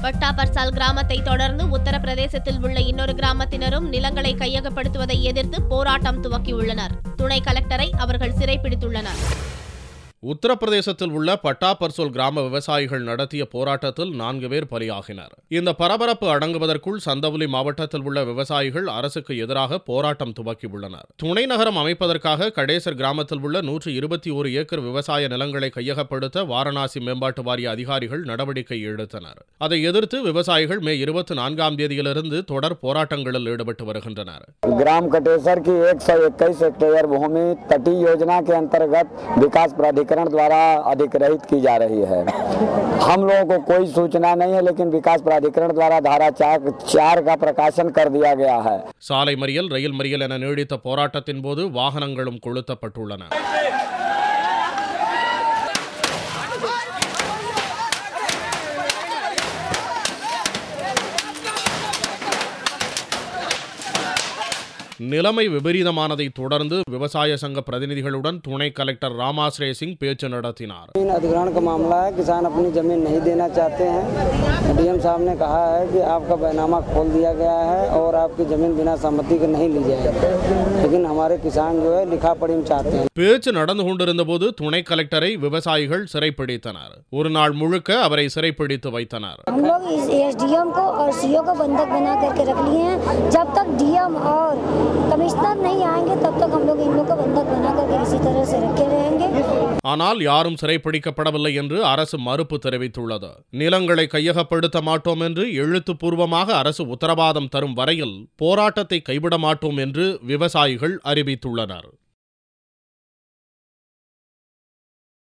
பட்டா பர்சால் கிராமத்தை தொடர்ந்து உத்தரப்பிரதேசத்தில் உள்ள இன்னொரு கிராமத்தினரும் நிலங்களை கையகப்படுத்துவதை எதிர்த்து போராட்டம் துவக்கியுள்ளனர். துணை கலெக்டரை அவர்கள் சிறைப்பிடித்துள்ளனர். உத்தரப்பிரதேசத்தில் உள்ள பட்டா பர்சோல் கிராம விவசாயிகள் நடத்திய போராட்டத்தில் 4 பேர் பலியாகினர். இந்த பரபரப்பு அடங்குவதற்குள் சந்தவுலி மாவட்டத்தில் உள்ள விவசாயிகள் அரசுக்கு எதிராக போராட்டம் துவக்கியுள்ளனர். துணை நகரம் அமைப்பதற்காக கடேசர் கிராமத்தில் உள்ள 121 ஏக்கர் விவசாய நிலங்களை கையகப்படுத்த வாரணாசி மேம்பாட்டு வாரிய அதிகாரிகள் நடவடிக்கை எடுத்தனர். அதை எதிர்த்து விவசாயிகள் மே 24ஆம் தேதியிலிருந்து தொடர் போராட்டங்களில் ஈடுபட்டு வருகின்றனர். ग्राम कटेसर की 121 हेक्टेयर भूमि तटीय योजना के अंतर्गत विकास प्राधिकरण द्वारा अधिग्रहित की जा रही है। हम लोगों को कोई सूचना नहीं है, लेकिन विकास प्राधिकरण द्वारा धारा 4 का प्रकाशन कर दिया गया है. சாலை மறியல், ரயில் மறியல் என நீடித்த போராட்டத்தின் போது வாகனங்களும் கொளுத்தப்பட்டுள்ளன. நிலைமை விபரீதமானதை தொடர்ந்து விவசாய சங்க பிரதிநிதிகளுடன் துணை கலெக்டர் ராமாஸ்ரே சிங் பேச்சு நடத்தினார். अधिग्रहण का मामला है, किसान अपनी जमीन नहीं देना चाहते हैं। डीएम साहब ने कहा है कि आपका बैनामा खोल दिया गया है और आपकी जमीन बिना सहमति के नहीं ली जाएगी, लेकिन हमारे किसान जो है लिखा पढ़ी चाहते हैं. பேச்சு நடந்து கொண்டிருந்த போது துணை கலெக்டரை விவசாயிகள் சிறைப்பிடித்தனர். ஒரு நாள் முழுக்க அவரை சிறைப்பிடித்து வைத்தனர். हम लोग इस एसडीएम को और सीओ को बंधक बना करके रख लिए हैं. जब तक डीएम और कमिश्नर नहीं आएंगे तब तक हम लोग इन लोग को बंधक बना करके इसी तरह से रखे रहेंगे. ஆனால் யாரும் சிறைப்பிடிக்கப்படவில்லை என்று அரசு மறுப்பு தெரிவித்துள்ளது. நிலங்களை கையகப்படுத்த மாட்டோம் என்று எழுத்துப்பூர்வமாக அரசு உத்தரவாதம் தரும் வரையில் போராட்டத்தை கைவிட மாட்டோம் என்று விவசாயிகள் அறிவித்துள்ளனர்.